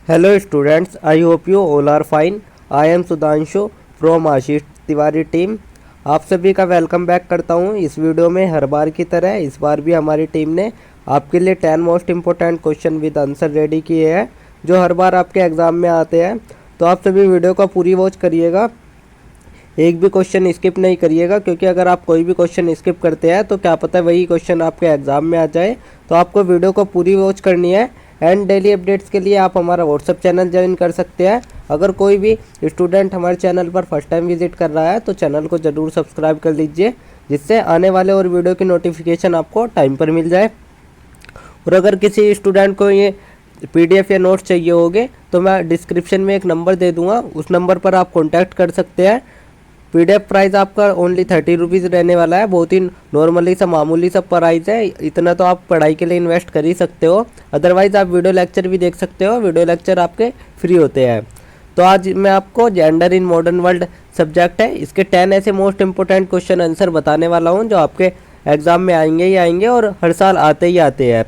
Hello students, I hope you all are fine. I am Sudhanshu from Ashish Tiwari team. आप सभी का welcome back करता हूं। इस वीडियो में हर बार की तरह इस बार भी हमारी टीम ने आपके लिए 10 most important question with answer ready किए हैं जो हर बार आपके एग्ज़ाम में आते हैं। तो आप सभी वीडियो का पूरी वॉच करिएगा, एक भी क्वेश्चन स्किप नहीं करिएगा, क्योंकि अगर आप कोई भी क्वेश्चन स्किप करते हैं तो क्या पता वही क्वेश्चन आपके एग्ज़ाम में आ जाए। तो आपको वीडियो को पूरी वॉच करनी है। एंड डेली अपडेट्स के लिए आप हमारा व्हाट्सअप चैनल ज्वाइन कर सकते हैं। अगर कोई भी स्टूडेंट हमारे चैनल पर फर्स्ट टाइम विजिट कर रहा है तो चैनल को ज़रूर सब्सक्राइब कर लीजिए, जिससे आने वाले और वीडियो की नोटिफिकेशन आपको टाइम पर मिल जाए। और अगर किसी स्टूडेंट को ये PDF या नोट्स चाहिए होंगे तो मैं डिस्क्रिप्शन में एक नंबर दे दूँगा, उस नंबर पर आप कॉन्टैक्ट कर सकते हैं। PDF प्राइस आपका ओनली 30 रुपीज़ रहने वाला है। बहुत ही नॉर्मली सा मामूली सा प्राइस है, इतना तो आप पढ़ाई के लिए इन्वेस्ट कर ही सकते हो। अदरवाइज़ आप वीडियो लेक्चर भी देख सकते हो, वीडियो लेक्चर आपके फ्री होते हैं। तो आज मैं आपको gender in modern world subject है, इसके 10 ऐसे मोस्ट इंपॉर्टेंट क्वेश्चन आंसर बताने वाला हूँ जो आपके एग्ज़ाम में आएंगे ही आएंगे और हर साल आते ही आते हैं।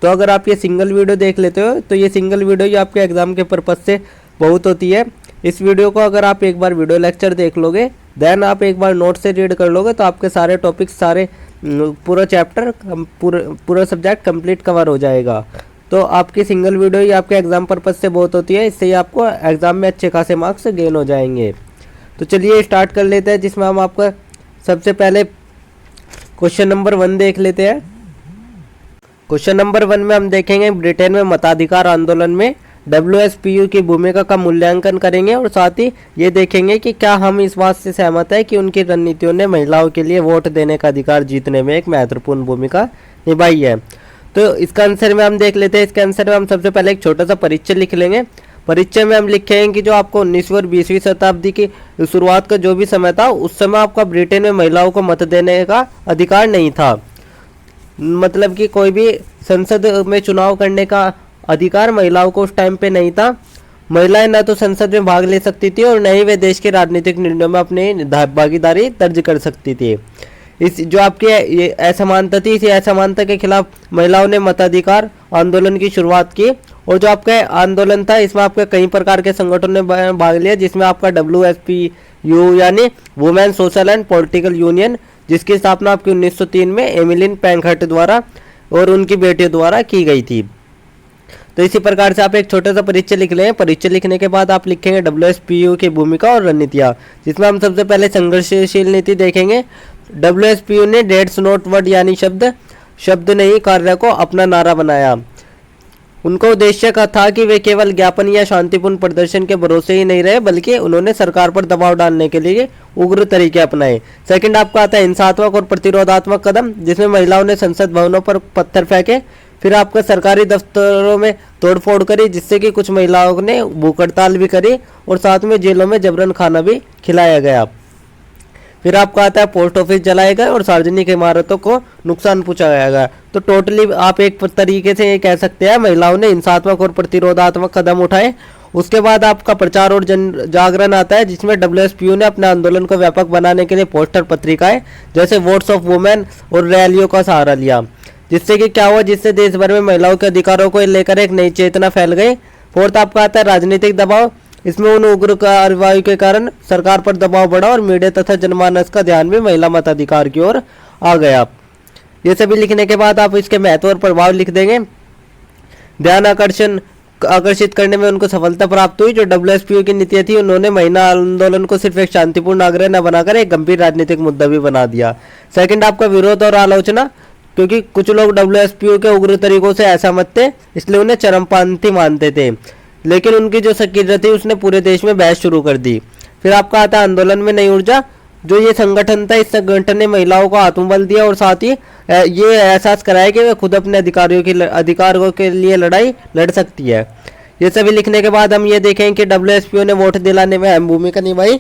तो अगर आप ये सिंगल वीडियो देख लेते हो तो ये सिंगल वीडियो ही आपके एग्ज़ाम के पर्पज़ से बहुत होती है। इस वीडियो को अगर आप एक बार वीडियो लेक्चर देख लोगे, देन आप एक बार नोट से रीड कर लोगे, तो आपके सारे टॉपिक्स, सारे पूरा चैप्टर, पूरा सब्जेक्ट कंप्लीट कवर हो जाएगा। तो आपकी सिंगल वीडियो ही आपके एग्ज़ाम पर्पज़ से बहुत होती है, इससे ही आपको एग्ज़ाम में अच्छे खासे मार्क्स गेन हो जाएंगे। तो चलिए स्टार्ट कर लेते हैं, जिसमें हम आपका सबसे पहले क्वेश्चन नंबर 1 देख लेते हैं। क्वेश्चन नंबर 1 में हम देखेंगे ब्रिटेन में मताधिकार आंदोलन में WSPU की भूमिका का मूल्यांकन करेंगे और साथ ही ये देखेंगे कि क्या हम इस बात से सहमत है कि उनकी रणनीतियों ने महिलाओं के लिए वोट देने का अधिकार जीतने में एक महत्वपूर्ण भूमिका निभाई है। तो इसका आंसर में हम देख लेते हैं। इसके आंसर में हम सबसे पहले एक छोटा सा परिचय लिख लेंगे। परिचय में हम लिखेंगे कि जो आपको 19वीं और 20वीं शताब्दी की शुरुआत का जो भी समय था, उस समय आपका ब्रिटेन में महिलाओं को मत देने का अधिकार नहीं था। मतलब कि कोई भी संसद में चुनाव करने का अधिकार महिलाओं को उस टाइम पे नहीं था। महिलाएं न तो संसद में भाग ले सकती थी और न ही वे देश के राजनीतिक निर्णयों में अपनी भागीदारी दर्ज कर सकती थी। इस जो आपकी ये असमानता थी, इसी असमानता के खिलाफ महिलाओं ने मताधिकार आंदोलन की शुरुआत की। और जो आपका आंदोलन था, इसमें आपके कई प्रकार के संगठनों ने भाग लिया, जिसमें आपका WSPU यानी women social and political union, जिसकी स्थापना आपकी 1903 में एमिलिन पैंखर्ट द्वारा और उनकी बेटियों द्वारा की गई थी। तो इसी प्रकार से आप एक छोटा सा परिचय लिख लें। परिचय लिखने के बाद आप लिखेंगे WSPU की भूमिका और रणनीतियाँ, जिसमें हम सबसे पहले संघर्षशील नीति देखेंगे। WSPU ने डेट्स नॉट वर्ड यानी शब्द नहीं कार्य को अपना नारा बनाया। उनका उद्देश्य का था कि वे केवल ज्ञापन या शांतिपूर्ण प्रदर्शन के भरोसे ही नहीं रहे, बल्कि उन्होंने सरकार पर दबाव डालने के लिए उग्र तरीके अपनाए। सेकंड आपका आता है हिंसात्मक और प्रतिरोधात्मक कदम, जिसमें महिलाओं ने संसद भवनों पर पत्थर फेंके। फिर आपका सरकारी दफ्तरों में तोड़फोड़ करी, जिससे कि कुछ महिलाओं ने भूख हड़ताल भी करी और साथ में जेलों में जबरन खाना भी खिलाया गया। फिर आपका आता है पोस्ट ऑफिस जलाए गए और सार्वजनिक इमारतों को नुकसान पहुंचाया गया। तो टोटली आप एक तरीके से ये कह सकते हैं महिलाओं ने हिंसात्मक और प्रतिरोधात्मक कदम उठाए। उसके बाद आपका प्रचार और जन जागरण आता है, जिसमें WSPU ने अपने आंदोलन को व्यापक बनाने के लिए पोस्टर, पत्रिकाएं जैसे वोट्स ऑफ वुमेन और रैलियों का सहारा लिया, जिससे कि क्या हुआ, जिससे देश भर में महिलाओं के अधिकारों को लेकर एक नई चेतना फैल गई। फोर्थ आपका आता है राजनीतिक दबाव। इसमें उन उग्र कार्रवाई के कारण सरकार पर दबाव बढ़ा और मीडिया तथा जनमानस का ध्यान भी महिला मताधिकार की ओर आ गया। ये सभी लिखने के बाद आप इसके महत्व और प्रभाव लिख देंगे। ध्यान आकर्षित करने में उनको सफलता प्राप्त हुई। जो WSPU की नीतियाँ थी, उन्होंने महिला आंदोलन को सिर्फ एक शांतिपूर्ण आग्रह न बनाकर एक गंभीर राजनीतिक मुद्दा भी बना दिया। सेकंड आपका विरोध और आलोचना, क्योंकि कुछ लोग WSPU के उग्र तरीकों से असहमत थे, इसलिए उन्हें चरमपंथी मानते थे, लेकिन उनकी जो सक्रियता थी उसने पूरे देश में बहस शुरू कर दी। फिर आपका आता है आंदोलन में नई ऊर्जा। जो ये संगठन था, इस संगठन ने महिलाओं को आत्मबल दिया और साथ ही ये एहसास कराया कि वे खुद अपने अधिकारों के लिए लड़ाई लड़ सकती है। ये सभी लिखने के बाद हम ये देखें कि WSPU ने वोट दिलाने में अहम भूमिका निभाई।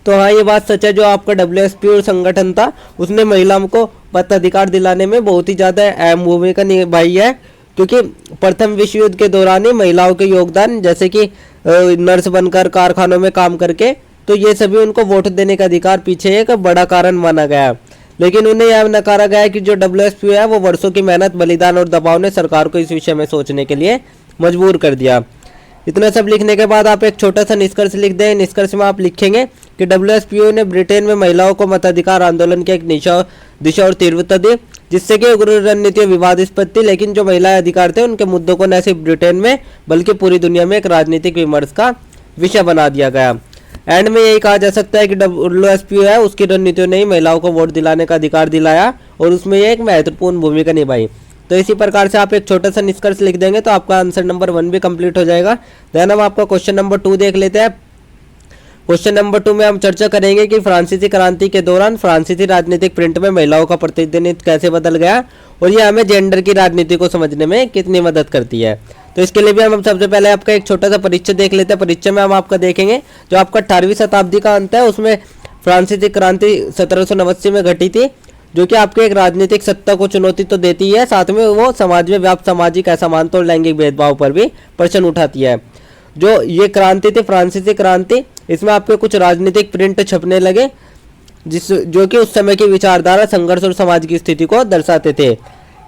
तो हाँ, ये बात सच है, जो आपका WSPU संगठन था उसने महिलाओं को मताधिकार दिलाने में बहुत ही ज़्यादा अहम भूमिका निभाई है, क्योंकि प्रथम विश्व युद्ध के दौरान ही महिलाओं के योगदान, जैसे कि नर्स बनकर, कारखानों में काम करके, तो ये सभी उनको वोट देने का अधिकार पीछे एक बड़ा कारण माना गया। लेकिन उन्हें यह नकारा गया कि जो WSPU है वो वर्षों की मेहनत, बलिदान और दबाव ने सरकार को इस विषय में सोचने के लिए मजबूर कर दिया। इतना सब लिखने के बाद आप एक छोटा सा निष्कर्ष लिख दें। निष्कर्ष में आप लिखेंगे कि डब्ल्यूएसपीओ ने ब्रिटेन में महिलाओं को मताधिकार आंदोलन की एक दिशा और तीव्रता दी, जिससे कि उग्र रणनीति विवादास्पद थी, लेकिन जो महिला अधिकार थे उनके मुद्दों को न सिर्फ ब्रिटेन में बल्कि पूरी दुनिया में एक राजनीतिक विमर्श का विषय बना दिया गया। एंड में यही कहा जा सकता है कि डब्ल्यूएसपीओ है उसकी रणनीतियों ने ही महिलाओं को वोट दिलाने का अधिकार दिलाया और उसमें एक महत्वपूर्ण भूमिका निभाई। तो इसी प्रकार से आप एक छोटा सा निष्कर्ष लिख देंगे तो आपका आंसर नंबर 1 भी कंप्लीट हो जाएगा। देन हम आपका क्वेश्चन नंबर 2 देख लेते हैं। क्वेश्चन नंबर 2 में हम चर्चा करेंगे कि फ्रांसीसी क्रांति के दौरान फ्रांसीसी राजनीतिक प्रिंट में महिलाओं का प्रतिनिधित्व कैसे बदल गया और ये हमें जेंडर की राजनीति को समझने में कितनी मदद करती है। तो इसके लिए भी हम सबसे पहले आपका एक छोटा सा परिचय देख लेते हैं। परिचय में हम आपका देखेंगे जो आपका 18वीं शताब्दी का अंत है उसमें फ्रांसीसी क्रांति 1789 में घटी थी, जो कि आपके एक राजनीतिक सत्ता को चुनौती तो देती है, साथ में वो समाज में व्याप्त सामाजिक असमानता और लैंगिक भेदभाव पर भी प्रश्न उठाती है। जो ये क्रांति थी फ्रांसीसी क्रांति, इसमें आपके कुछ राजनीतिक प्रिंट छपने लगे जो कि उस समय की विचारधारा, संघर्ष और समाज की स्थिति को दर्शाते थे।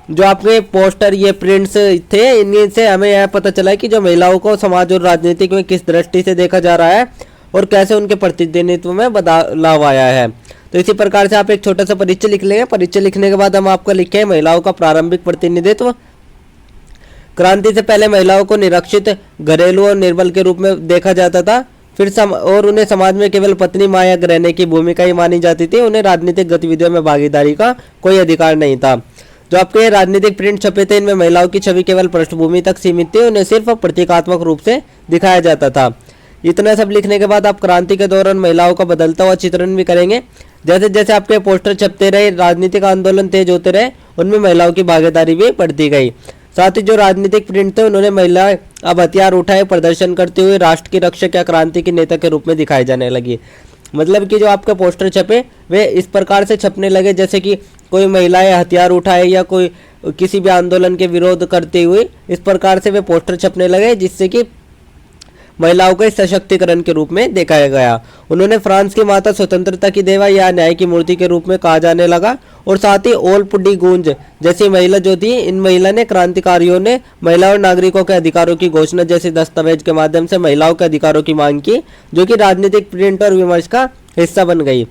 जो आपके पोस्टर ये प्रिंट्स थे, इनमें से हमें यह पता चला कि जो महिलाओं को समाज और राजनीति में किस दृष्टि से देखा जा रहा है और कैसे उनके प्रतिनिधित्व में बदलाव आया है। तो इसी प्रकार से आप एक छोटा सा परिचय लिख लेंगे। परिचय लिखने के बाद हम आपका लिखे महिलाओं का प्रारंभिक प्रतिनिधित्व। क्रांति से पहले महिलाओं को निरक्षित, घरेलू और निर्बल के रूप में देखा जाता था, और उन्हें समाज में केवल पत्नी, मां या गृहिणी की भूमिका ही मानी जाती थी। उन्हें राजनीतिक गतिविधियों में भागीदारी का कोई अधिकार नहीं था। जो आपके राजनीतिक प्रिंट छपे थे इनमें महिलाओं की छवि केवल पृष्ठभूमि तक सीमित थी, उन्हें सिर्फ प्रतीकात्मक रूप से दिखाया जाता था। इतना सब लिखने के बाद आप क्रांति के दौरान महिलाओं का बदलता हुआ चित्रण भी करेंगे। जैसे जैसे आपके पोस्टर छपते रहे, राजनीतिक आंदोलन तेज होते रहे, उनमें महिलाओं की भागीदारी भी बढ़ती गई। साथ ही जो राजनीतिक प्रिंट थे उन्होंने महिलाएं अब हथियार उठाए प्रदर्शन करते हुए राष्ट्र की रक्षक या क्रांति के नेता के रूप में दिखाई जाने लगी। मतलब कि जो आपके पोस्टर छपे वे इस प्रकार से छपने लगे जैसे कि कोई महिलाएं हथियार उठाए या कोई किसी भी आंदोलन के विरोध करते हुए इस प्रकार से वे पोस्टर छपने लगे, जिससे कि महिलाओं को सशक्तिकरण के रूप में देखा गया। उन्होंने फ्रांस की माता स्वतंत्रता की देवा या न्याय की मूर्ति के रूप में कहा जाने लगा। और साथ ही ओल पुडी गूंज जैसी महिला जो थी, इन महिला ने क्रांतिकारियों ने महिला और नागरिकों के अधिकारों की घोषणा जैसे दस्तावेज के माध्यम से महिलाओं के अधिकारों की मांग की, जो कि राजनीतिक प्रिंट और विमर्श का हिस्सा बन गई।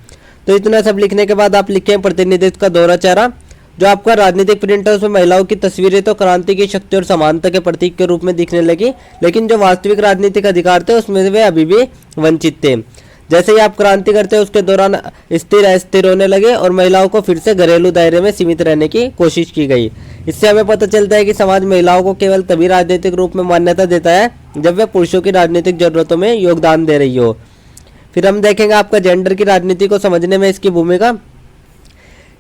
तो इतना सब लिखने के बाद आप लिखें प्रतिनिधित्व का दोहरा चेहरा। जो आपका राजनीतिक प्रिंट है उसमें महिलाओं की तस्वीरें तो क्रांति की शक्ति और समानता के प्रतीक के रूप में दिखने लगी, लेकिन जो वास्तविक राजनीतिक अधिकार थे उसमें वे अभी भी वंचित थे। जैसे ही आप क्रांति करते उसके दौरान स्थिर अस्थिर होने लगे और महिलाओं को फिर से घरेलू दायरे में सीमित रहने की कोशिश की गई। इससे हमें पता चलता है कि समाज महिलाओं को केवल तभी राजनीतिक रूप में मान्यता देता है जब वे पुरुषों की राजनीतिक जरूरतों में योगदान दे रही हो। फिर हम देखेंगे आपका जेंडर की राजनीति को समझने में इसकी भूमिका।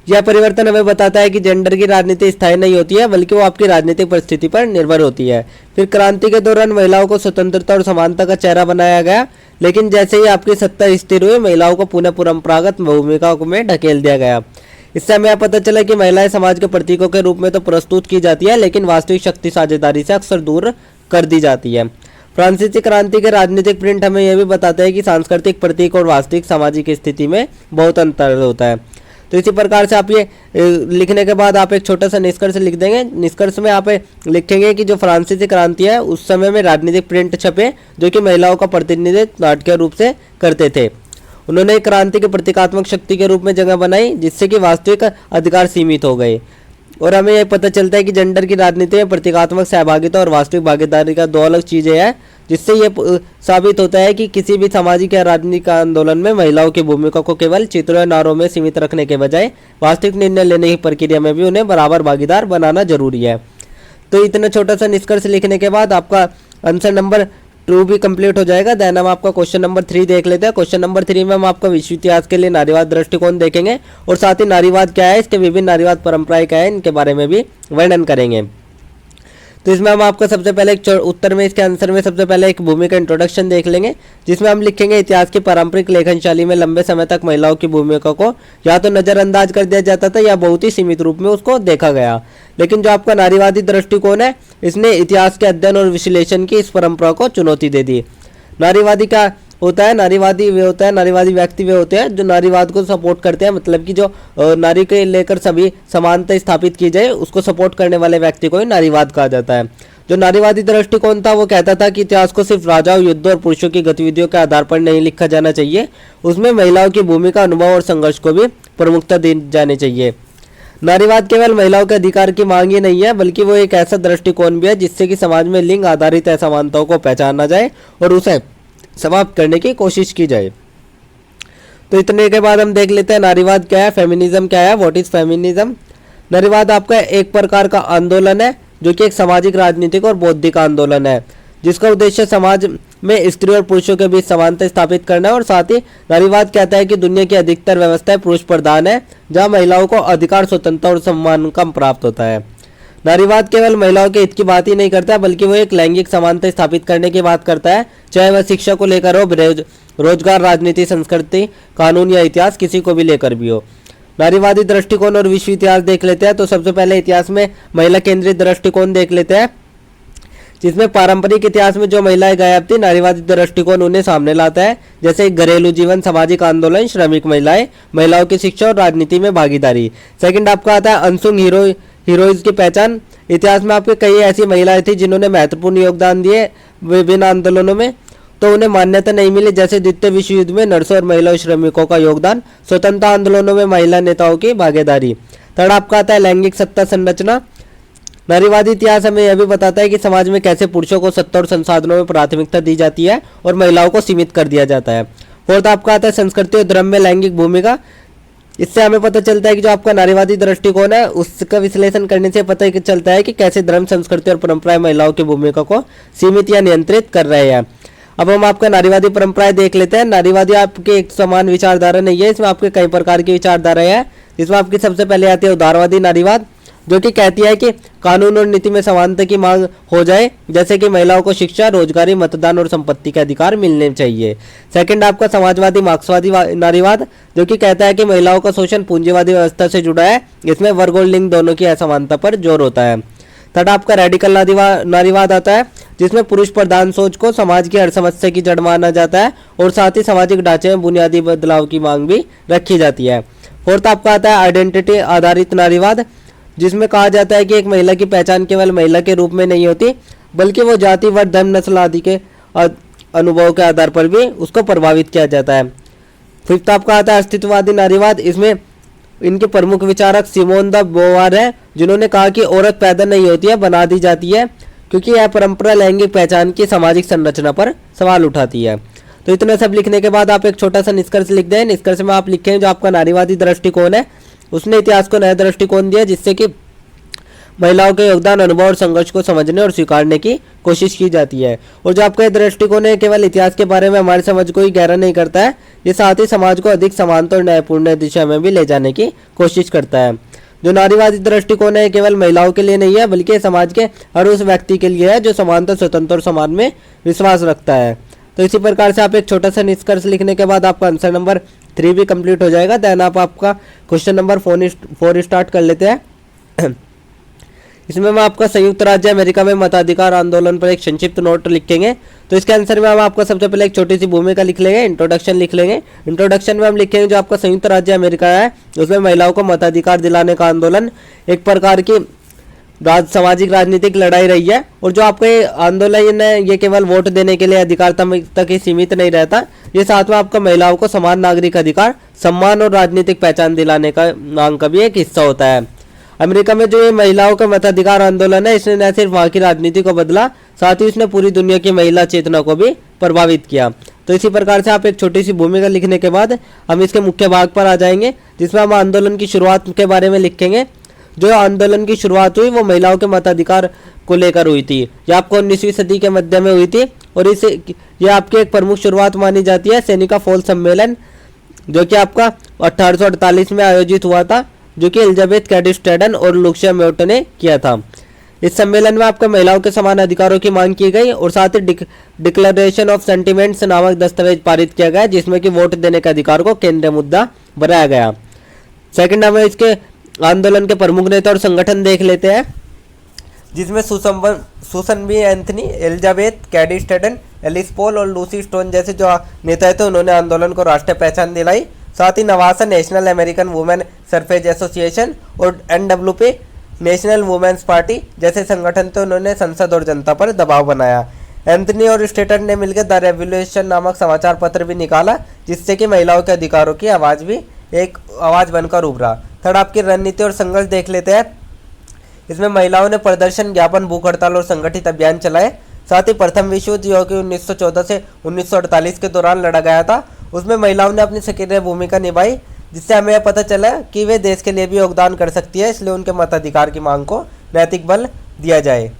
यह परिवर्तन हमें बताता है कि जेंडर की राजनीति स्थायी नहीं होती है, बल्कि वो आपकी राजनीतिक परिस्थिति पर निर्भर होती है। फिर क्रांति के दौरान महिलाओं को स्वतंत्रता और समानता का चेहरा बनाया गया, लेकिन जैसे ही आपकी सत्ता स्थिर हुई महिलाओं को पुनः परंपरागत भूमिकाओं में ढकेल दिया गया। इससे हमें यह पता चला कि महिलाएं समाज के प्रतीकों के रूप में तो प्रस्तुत की जाती है, लेकिन वास्तविक शक्ति साझेदारी से अक्सर दूर कर दी जाती है। फ्रांसीसी क्रांति के राजनीतिक प्रिंट हमें यह भी बताता है कि सांस्कृतिक प्रतीक और वास्तविक सामाजिक स्थिति में बहुत अंतर होता है। तो इसी प्रकार से आप ये लिखने के बाद आप एक छोटा सा निष्कर्ष लिख देंगे। निष्कर्ष में आप लिखेंगे कि जो फ्रांसीसी क्रांति है उस समय में राजनीतिक प्रिंट छपे जो कि महिलाओं का प्रतिनिधित्व नाटकीय रूप से करते थे। उन्होंने क्रांति के प्रतीकात्मक शक्ति के रूप में जगह बनाई, जिससे कि वास्तविक अधिकार सीमित हो गए। और हमें यह पता चलता है कि जेंडर की राजनीति में प्रतीकात्मक सहभागिता और वास्तविक भागीदारी का दो अलग चीज़ें हैं, जिससे ये साबित होता है कि किसी भी सामाजिक या राजनीतिक आंदोलन में महिलाओं की भूमिका को केवल चित्रों या नारों में सीमित रखने के बजाय वास्तविक निर्णय लेने की प्रक्रिया में भी उन्हें बराबर भागीदार बनाना जरूरी है। तो इतना छोटा सा निष्कर्ष लिखने के बाद आपका आंसर नंबर 2 भी कंप्लीट हो जाएगा। देन हम आपका क्वेश्चन नंबर 3 देख लेते हैं। क्वेश्चन नंबर 3 में हम आपका विश्व इतिहास के लिए नारीवाद दृष्टिकोण देखेंगे और साथ ही नारीवाद क्या है, इसके विभिन्न नारीवाद परंपराएं क्या है, इनके बारे में भी वर्णन करेंगे। तो इसमें हम आपका सबसे पहले एक उत्तर में इसके आंसर में सबसे पहले एक भूमिका इंट्रोडक्शन देख लेंगे, जिसमें हम लिखेंगे इतिहास की पारंपरिक लेखन शैली में लंबे समय तक महिलाओं की भूमिका को या तो नज़रअंदाज कर दिया जाता था या बहुत ही सीमित रूप में उसको देखा गया। लेकिन जो आपका नारीवादी दृष्टिकोण है इसने इतिहास के अध्ययन और विश्लेषण की इस परंपरा को चुनौती दे दी। नारीवादी क्या होता है? नारीवादी वे होता है, नारीवादी व्यक्ति वे होते हैं जो नारीवाद को सपोर्ट करते हैं, मतलब कि जो नारी के लेकर सभी समानता स्थापित की जाए उसको सपोर्ट करने वाले व्यक्ति को ही नारीवाद कहा जाता है। जो नारीवादी दृष्टिकोण था वो कहता था कि इतिहास को सिर्फ राजाओं, युद्धों और पुरुषों की गतिविधियों के आधार पर नहीं लिखा जाना चाहिए, उसमें महिलाओं की भूमिका, अनुभव और संघर्ष को भी प्रमुखता दी जानी चाहिए। नारीवाद केवल महिलाओं के अधिकार की मांग ही नहीं है, बल्कि वो एक ऐसा दृष्टिकोण भी है जिससे कि समाज में लिंग आधारित असमानताओं को पहचाना जाए और उसे समाप्त करने की कोशिश की जाए। तो इतने के बाद हम देख लेते हैं नारीवाद क्या है, फेमिनिज्म क्या है, व्हाट इज फेमिनिज्म। नारीवाद आपका एक प्रकार का आंदोलन है जो कि एक सामाजिक, राजनीतिक और बौद्धिक आंदोलन है, जिसका उद्देश्य समाज में स्त्री और पुरुषों के बीच समानता स्थापित करना है। और साथ ही नारीवाद कहता है कि दुनिया की अधिकतर व्यवस्थाएं पुरुष प्रधान है, जहां महिलाओं को अधिकार, स्वतंत्रता और सम्मान कम प्राप्त होता है। नारीवाद केवल महिलाओं के हित की बात ही नहीं करता, बल्कि वो एक लैंगिक समानता स्थापित करने की बात करता है, चाहे वह शिक्षा को लेकर हो, रोजगार, राजनीति, संस्कृति, कानून या इतिहास, किसी को भी लेकर भी हो। नारीवादी दृष्टिकोण और विश्व इतिहास देख लेते हैं। तो सबसे पहले इतिहास में महिला केंद्रित दृष्टिकोण देख लेते हैं, जिसमें पारंपरिक इतिहास में जो महिलाएं गायब थी, नारीवादी दृष्टिकोण उन्हें सामने लाता है, जैसे घरेलू जीवन, सामाजिक आंदोलन, श्रमिक महिलाएं, महिलाओं की शिक्षा और राजनीति में भागीदारी। सेकंड आपका आता है अनसुंग हीरोइज की पहचान। इतिहास में आपके कई ऐसी महिलाएं थी जिन्होंने महत्वपूर्ण योगदान दिए विभिन्न आंदोलनों में, तो उन्हें मान्यता नहीं मिली, जैसे द्वितीय विश्व युद्ध में नर्सों और महिला श्रमिकों का योगदान, स्वतंत्रता आंदोलनों में महिला नेताओं की भागीदारी। थर्ड आपका आता है लैंगिक सत्ता संरचना। नारीवादी इतिहास हमें यह भी बताता है कि समाज में कैसे पुरुषों को सत्ता और संसाधनों में प्राथमिकता दी जाती है और महिलाओं को सीमित कर दिया जाता है। फोर्थ आपका आता है संस्कृति और धर्म में लैंगिक भूमिका। इससे हमें पता चलता है कि जो आपका नारीवादी दृष्टिकोण है उसका विश्लेषण करने से पता चलता है कि कैसे धर्म, संस्कृति और परंपराएं महिलाओं की भूमिका को सीमित या नियंत्रित कर रहे हैं। अब हम आपका नारीवादी परंपराएं देख लेते हैं। नारीवादी आपके एक समान विचारधारा नहीं है, इसमें आपके कई प्रकार की विचारधाराएं हैं। इसमें आपकी सबसे पहले आती है उदारवादी नारीवाद, जो कि कहती है कि कानून और नीति में समानता की मांग हो जाए, जैसे कि महिलाओं को शिक्षा, रोजगारी, मतदान और संपत्ति के अधिकार मिलने चाहिए। सेकंड आपका समाजवादी मार्क्सवादी नारीवाद, जो कि कहता है कि महिलाओं का शोषण पूंजीवादी व्यवस्था से जुड़ा है, इसमें वर्ग और लिंग दोनों की असमानता पर जोर होता है। थर्ड आपका रेडिकल नारीवाद आता है, जिसमें पुरुष प्रधान सोच को समाज की हर समस्या की जड़ माना जाता है और साथ ही सामाजिक ढांचे में बुनियादी बदलाव की मांग भी रखी जाती है। फोर्थ आपका आता है आइडेंटिटी आधारित नारीवाद, जिसमें कहा जाता है कि एक महिला की पहचान केवल महिला के रूप में नहीं होती, बल्कि वो जाति, वर्ग, धर्म, नस्ल आदि के अनुभव के आधार पर भी उसको प्रभावित किया जाता है। फिफ्थ आपका आता है अस्तित्ववादी नारीवाद। इसमें इनके प्रमुख विचारक सिमोन द बोवार है, जिन्होंने कहा कि औरत पैदा नहीं होती है, बना दी जाती है, क्योंकि यह परंपरा लैंगिक पहचान की सामाजिक संरचना पर सवाल उठाती है। तो इतना सब लिखने के बाद आप एक छोटा सा निष्कर्ष लिख दें। निष्कर्ष में आप लिखें जो आपका नारीवादी दृष्टिकोण है उसने इतिहास को नया दृष्टिकोण दिया, जिससे कि महिलाओं के योगदान, अनुभव और संघर्ष को समझने और स्वीकारने की कोशिश की जाती है। और जो आपका दृष्टिकोण है केवल इतिहास के बारे में हमारी समझ को ही गहरा नहीं करता है, ये साथ ही समाज को अधिक समानता और न्यायपूर्ण दिशा में भी ले जाने की कोशिश करता है। जो नारीवादी दृष्टिकोण है केवल महिलाओं के लिए नहीं है, बल्कि समाज के हर उस व्यक्ति के लिए है जो समानता, स्वतंत्र और समान में विश्वास रखता है। तो इसी प्रकार से आप एक छोटा सा निष्कर्ष लिखने के बाद आपका आंसर नंबर 3 भी कंप्लीट हो जाएगा। देन आप आपका क्वेश्चन नंबर 4 स्टार्ट कर लेते हैं। इसमें हम आपका संयुक्त राज्य अमेरिका में मताधिकार आंदोलन पर एक संक्षिप्त नोट लिखेंगे। तो इसके आंसर में हम आपका सबसे पहले एक छोटी सी भूमिका लिख लेंगे, इंट्रोडक्शन लिख लेंगे। इंट्रोडक्शन में हम लिखेंगे जो आपका संयुक्त राज्य अमेरिका है उसमें महिलाओं को मताधिकार दिलाने का आंदोलन एक प्रकार की सामाजिक राजनीतिक लड़ाई रही है। और जो आपका ये आंदोलन है ये केवल वोट देने के लिए अधिकार तक ही सीमित नहीं रहता, ये साथ में आपका महिलाओं को समान नागरिक अधिकार, सम्मान और राजनीतिक पहचान दिलाने का मांग का भी एक हिस्सा होता है। अमेरिका में जो ये महिलाओं का मताधिकार आंदोलन है इसने न सिर्फ वहाँ की राजनीति को बदला, साथ ही इसने पूरी दुनिया की महिला चेतना को भी प्रभावित किया। तो इसी प्रकार से आप एक छोटी सी भूमिका लिखने के बाद हम इसके मुख्य भाग पर आ जाएंगे, जिसमें हम आंदोलन की शुरुआत के बारे में लिखेंगे। जो आंदोलन की शुरुआत हुई वो महिलाओं के मताधिकार को लेकर हुई थी। यह आपको 19वीं सदी के मध्य में हुई थी और इसे यह आपकी एक प्रमुख शुरुआत मानी जाती है सेनिका फॉल सम्मेलन, जो कि आपका 1848 में आयोजित हुआ था, जो कि एलिजाबेथ कैडिश स्टेडन और लुसिया मेयोट ने किया था। इस सम्मेलन में आपका महिलाओं के समान अधिकारों की मांग की गई और साथ ही डिक्लेरेशन ऑफ सेंटिमेंट्स नामक दस्तावेज पारित किया गया, जिसमें कि वोट देने के अधिकार को केंद्रीय मुद्दा बनाया गया। सेकंड हमें इसके आंदोलन के प्रमुख नेता और संगठन देख लेते हैं, जिसमें Susan B Anthony, Elizabeth Cady Stanton, Alice Paul और लूसी स्टोन जैसे जो नेता थे उन्होंने आंदोलन को राष्ट्रीय पहचान दिलाई। साथ ही नवासा national American women suffrage association और NWP नेशनल वुमेन्स पार्टी जैसे संगठन थे उन्होंने संसद और जनता पर दबाव बनाया। एंथनी और स्टेटर ने मिलकर द रेवोल्यूशन नामक समाचार पत्र भी निकाला, जिससे कि महिलाओं के अधिकारों की आवाज़ भी एक आवाज़ बनकर उभरा। थर्ड आपकी रणनीति और संघर्ष देख लेते हैं। इसमें महिलाओं ने प्रदर्शन, ज्ञापन, भूख हड़ताल और संगठित अभियान चलाए। साथ ही प्रथम विश्व युद्ध जो कि 1914 से 1948 के दौरान लड़ा गया था, उसमें महिलाओं ने अपनी सक्रिय भूमिका निभाई, जिससे हमें यह पता चला कि वे देश के लिए भी योगदान कर सकती है। इसलिए उनके मताधिकार की मांग को नैतिक बल दिया जाए।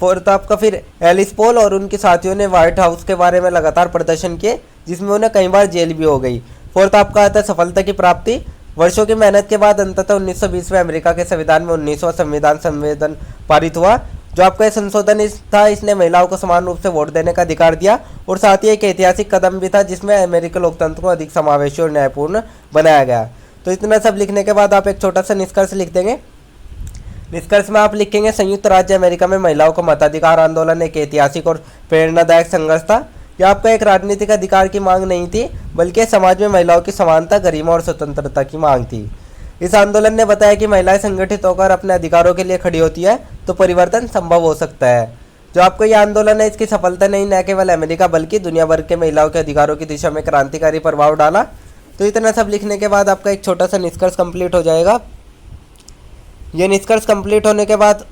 फोर्थ आपका फिर एलिस पोल और उनके साथियों ने व्हाइट हाउस के बारे में लगातार प्रदर्शन किए, जिसमें उन्हें कई बार जेल भी हो गई। फोर्थ आपका आता है सफलता की प्राप्ति। वर्षों की मेहनत के बाद अंततः 1920 में अमेरिका के संविधान में 19वां संविधान पारित हुआ। जो आपका संशोधन था, इसने महिलाओं को समान रूप से वोट देने का अधिकार दिया और साथ ही एक ऐतिहासिक कदम भी था, जिसमें अमेरिकी लोकतंत्र को अधिक समावेशी और न्यायपूर्ण बनाया गया। तो इतना सब लिखने के बाद आप एक छोटा सा निष्कर्ष लिख देंगे। निष्कर्ष में आप लिखेंगे, संयुक्त राज्य अमेरिका में महिलाओं को मताधिकार आंदोलन एक ऐतिहासिक और प्रेरणादायक संघर्ष था। यह आपका एक राजनीतिक अधिकार की मांग नहीं थी, बल्कि समाज में महिलाओं की समानता, गरिमा और स्वतंत्रता की मांग थी। इस आंदोलन ने बताया कि महिलाएं संगठित होकर अपने अधिकारों के लिए खड़ी होती है तो परिवर्तन संभव हो सकता है। जो आपका यह आंदोलन है, इसकी सफलता ने न केवल अमेरिका बल्कि दुनिया भर के महिलाओं के अधिकारों की दिशा में क्रांतिकारी प्रभाव डाला। तो इतना सब लिखने के बाद आपका एक छोटा सा निष्कर्ष कंप्लीट हो जाएगा। ये निष्कर्ष कंप्लीट होने के बाद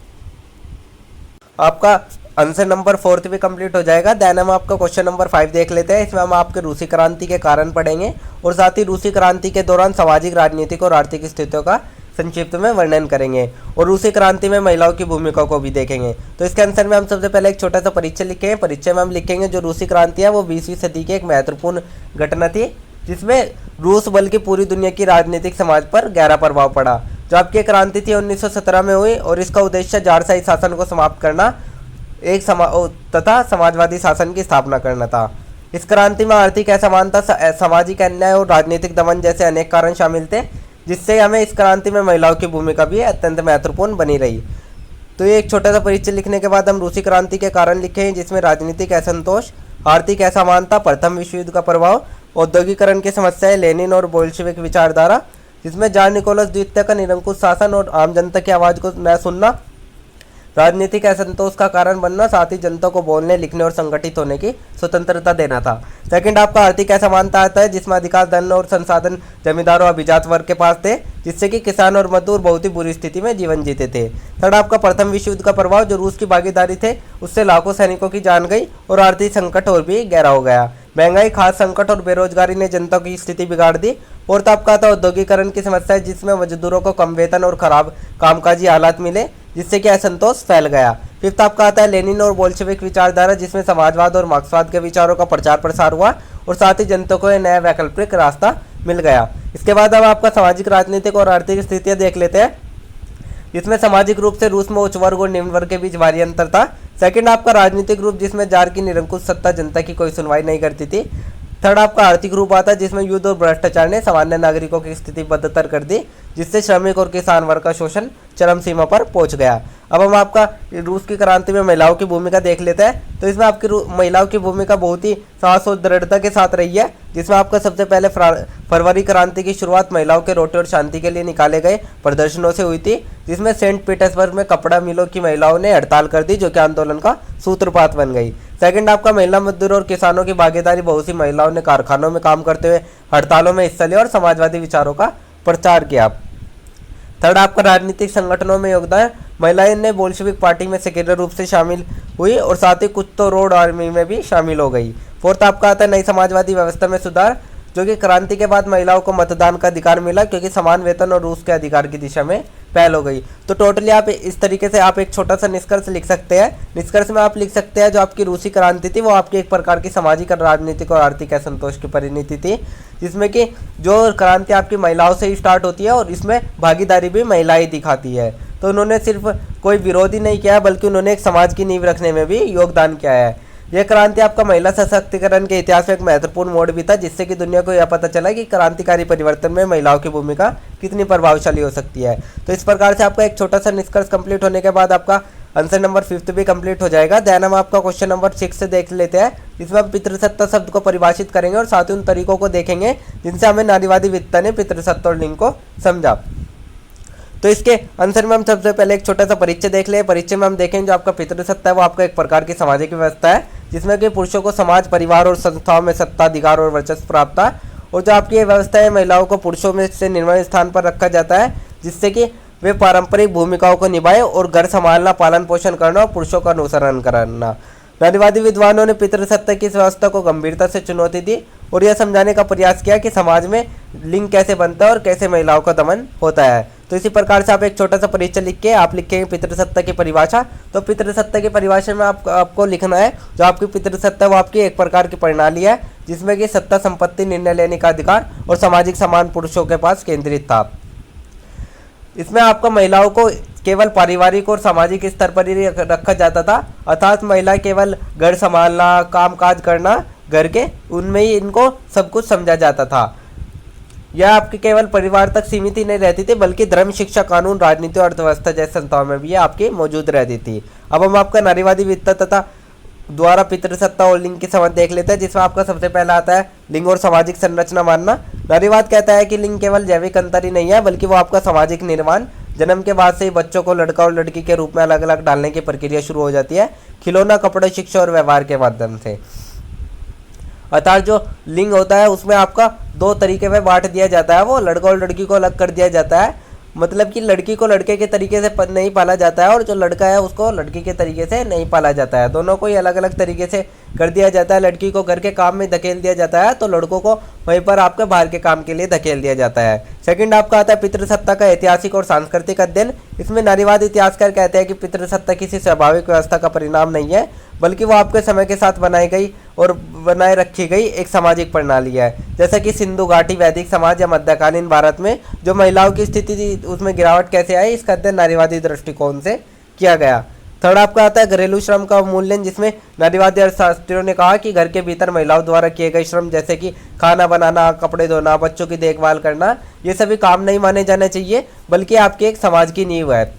आपका आंसर नंबर 4 भी कंप्लीट हो जाएगा। देन हम आपका क्वेश्चन नंबर 5 देख लेते हैं। इसमें हम आपके रूसी क्रांति के कारण पढ़ेंगे और साथ ही रूसी क्रांति के दौरान सामाजिक, राजनीतिक और आर्थिक स्थितियों का संक्षिप्त में वर्णन करेंगे और रूसी क्रांति में महिलाओं की भूमिका को भी देखेंगे। तो इसके आंसर में हम सबसे पहले एक छोटा सा परिचय लिखेंगे। परिचय में हम लिखेंगे जो रूसी क्रांति है वो 20वीं सदी की एक महत्वपूर्ण घटना थी, जिसमें रूस बल्कि पूरी दुनिया की राजनीतिक समाज पर गहरा प्रभाव पड़ा। जो आपकी क्रांति थी 1917 में हुई और इसका उद्देश्य जारशाही शासन को समाप्त करना तथा समाजवादी शासन की स्थापना करना था। इस क्रांति में आर्थिक असमानता, सामाजिक अन्याय और राजनीतिक दमन जैसे अनेक कारण शामिल थे, जिससे हमें इस क्रांति में महिलाओं की भूमिका भी अत्यंत महत्वपूर्ण बनी रही। तो ये एक छोटा सा परिचय लिखने के बाद हम रूसी क्रांति के कारण लिखे हैं, जिसमें राजनीतिक असंतोष, आर्थिक असमानता, प्रथम विश्व युद्ध का प्रभाव, औद्योगिकरण की समस्याएं, लेनिन और बोल्शेविक विचारधारा, जिसमें जार निकोलस द्वितीय का निरंकुश शासन और आम जनता की आवाज़ को न सुनना, राजनीतिक असंतोष का कारण बनना, साथ ही जनता को बोलने, लिखने और संगठित होने की स्वतंत्रता देना था। सेकंड आपका आर्थिक असमानता आता है, जिसमें अधिकांश धन और संसाधन जमींदारों और अभिजात वर्ग के पास थे, जिससे कि किसान और मजदूर बहुत ही बुरी स्थिति में जीवन जीते थे। थर्ड आपका प्रथम विश्व युद्ध का प्रभाव, जो रूस की भागीदारी थे उससे लाखों सैनिकों की जान गई और आर्थिक संकट और भी गहरा हो गया। महंगाई, खाद्य संकट और बेरोजगारी ने जनता की स्थिति बिगाड़ दी। और तब का था औद्योगिकरण की समस्या, जिसमें मजदूरों को कम वेतन और खराब कामकाजी हालात मिले, जिससे कि असंतोष फैल गया। फिफ्थ आपका आता है लेनिन और बोल्शेविक विचारधारा, जिसमें समाजवाद और मार्क्सवाद के विचारों का प्रचार प्रसार हुआ और साथ ही जनता को एक नया वैकल्पिक रास्ता मिल गया। इसके बाद अब आपका सामाजिक, राजनीतिक और आर्थिक स्थितियाँ देख लेते हैं, जिसमें सामाजिक रूप से रूस में उच्च वर्ग और निम्न वर्ग के बीच भारी अंतर था। सेकंड आपका राजनीतिक रूप, जिसमें जार की निरंकुश सत्ता जनता की कोई सुनवाई नहीं करती थी। थर्ड आपका आर्थिक रूप आता है, जिसमें युद्ध और भ्रष्टाचार ने सामान्य नागरिकों की स्थिति बदतर कर दी, जिससे श्रमिक और किसान वर्ग का शोषण चरम सीमा पर पहुंच गया। अब हम आपका रूस की क्रांति में महिलाओं की भूमिका देख लेते हैं। तो इसमें आपकी महिलाओं की भूमिका बहुत ही साहस और दृढ़ता के साथ रही है, जिसमें आपका सबसे पहले फरवरी क्रांति की शुरुआत महिलाओं के रोटी और शांति के लिए निकाले गए प्रदर्शनों से हुई थी, जिसमें सेंट पीटर्सबर्ग में कपड़ा मिलों की महिलाओं ने हड़ताल कर दी, जो कि आंदोलन का सूत्रपात बन गई। सेकंड आपका महिला मजदूरों और किसानों की भागीदारी, बहुत सी महिलाओं ने कारखानों में काम करते हुए हड़तालों में हिस्सा लिया और समाजवादी विचारों का प्रचार किया। थर्ड आपका राजनीतिक संगठनों में योगदान, महिलाएं ने बोल्शेविक पार्टी में सक्रिय रूप से शामिल हुई और साथ ही कुछ तो रोड आर्मी में भी शामिल हो गई। फोर्थ आपका आता है नई समाजवादी व्यवस्था में सुधार, जो कि क्रांति के बाद महिलाओं को मतदान का अधिकार मिला, क्योंकि समान वेतन और रूस के अधिकार की दिशा में पहल हो गई। तो टोटली आप इस तरीके से आप एक छोटा सा निष्कर्ष लिख सकते हैं। निष्कर्ष में आप लिख सकते हैं जो आपकी रूसी क्रांति थी वो आपकी एक प्रकार की सामाजिक, राजनीतिक और आर्थिक असंतोष की परिणति थी, जिसमें कि जो क्रांति आपकी महिलाओं से ही स्टार्ट होती है और इसमें भागीदारी भी महिलाएं दिखाती है। तो उन्होंने सिर्फ कोई विरोध ही नहीं किया, बल्कि उन्होंने एक समाज की नींव रखने में भी योगदान किया है। यह क्रांति आपका महिला सशक्तिकरण के इतिहास में एक महत्वपूर्ण मोड़ भी था, जिससे कि दुनिया को यह पता चला कि क्रांतिकारी परिवर्तन में महिलाओं की भूमिका कितनी प्रभावशाली हो सकती है। तो इस प्रकार से आपका एक छोटा सा निष्कर्ष कंप्लीट होने के बाद आपका आंसर नंबर 5 भी कंप्लीट हो जाएगा। देन हम आपका क्वेश्चन नंबर 6 से देख लेते हैं, जिसमें हम पितृसत्ता शब्द को परिभाषित करेंगे और साथ ही उन तरीकों को देखेंगे जिनसे हमें नारीवादी विद्ता ने पितृसत्ता और लिंग को समझा। तो इसके आंसर में हम सबसे पहले एक छोटा सा परिचय देख ले। परिचय में हम देखेंगे जो आपका पितृसत्ता है वो आपका एक प्रकार की सामाजिक व्यवस्था है जिसमें कि पुरुषों को समाज, परिवार और संस्थाओं में सत्ता, अधिकार और वर्चस्व प्राप्त था। और जो आपकी ये व्यवस्था है, महिलाओं को पुरुषों में से निर्णय स्थान पर रखा जाता है जिससे कि वे पारंपरिक भूमिकाओं को निभाए और घर संभालना, पालन पोषण करना और पुरुषों का अनुसरण करना। नारीवादी विद्वानों ने पितृसत्ता की इस व्यवस्था को गंभीरता से चुनौती दी और यह समझाने का प्रयास किया कि समाज में लिंग कैसे बनता है और कैसे महिलाओं का दमन होता है। तो इसी प्रकार से आप एक छोटा सा परिचय लिख के आप लिखेंगे पितृसत्ता की परिभाषा। तो पितृसत्ता की परिभाषा में आपको लिखना है जो आपकी पितृसत्ता वो आपकी एक प्रकार की प्रणाली है जिसमें कि सत्ता, संपत्ति, निर्णय लेने का अधिकार और सामाजिक सम्मान पुरुषों के पास केंद्रित था। इसमें आपका महिलाओं को केवल पारिवारिक और सामाजिक स्तर पर ही रखा जाता था, अर्थात महिला केवल घर संभालना, काम काज करना घर के, उनमें ही इनको सब कुछ समझा जाता था। यह आपके केवल परिवार तक सीमित ही नहीं रहती थी बल्कि धर्म, शिक्षा, कानून, राजनीति और अर्थव्यवस्था जैसे संस्थाओं में भी आपकी मौजूद रहती थी। अब हम आपका नारीवादी वित्त तथा द्वारा पितृसत्ता और लिंग के संबंध देख लेते हैं जिसमें आपका सबसे पहला आता है लिंग और सामाजिक संरचना मानना। नारीवाद कहता है कि लिंग केवल जैविक अंतर ही नहीं है बल्कि वो आपका सामाजिक निर्माण, जन्म के बाद से ही बच्चों को लड़का और लड़की के रूप में अलग अलग डालने की प्रक्रिया शुरू हो जाती है, खिलौना, कपड़े, शिक्षा और व्यवहार के माध्यम से। अर्थात जो लिंग होता है उसमें आपका दो तरीके में बांट दिया जाता है, वो लड़का और लड़की को अलग कर दिया जाता है। मतलब कि लड़की को लड़के के तरीके से नहीं पाला जाता है और जो लड़का है उसको लड़की के तरीके से नहीं पाला जाता है, दोनों को ही अलग अलग तरीके से कर दिया जाता है। लड़की को घर के काम में धकेल दिया जाता है तो लड़कों को वहीं पर आपके बाहर के काम के लिए धकेल दिया जाता है। सेकंड आपका आता है पितृसत्ता का ऐतिहासिक और सांस्कृतिक अध्ययन। इसमें नारीवादी इतिहासकार कहते हैं कि पितृसत्ता किसी स्वाभाविक व्यवस्था का परिणाम नहीं है बल्कि वो आपके समय के साथ बनाई गई और बनाए रखी गई एक सामाजिक प्रणाली है। जैसे कि सिंधु घाटी, वैदिक समाज या मध्यकालीन भारत में जो महिलाओं की स्थिति थी उसमें गिरावट कैसे आई, इसका अध्ययन नारीवादी दृष्टिकोण से किया गया। थर्ड आपका आता है घरेलू श्रम का मूल्यांकन, जिसमें नारीवादी अर्थशास्त्रियों ने कहा कि घर के भीतर महिलाओं द्वारा किए गए श्रम जैसे कि खाना बनाना, कपड़े धोना, बच्चों की देखभाल करना, ये सभी काम नहीं माने जाने चाहिए बल्कि आपके एक समाज की नींव है,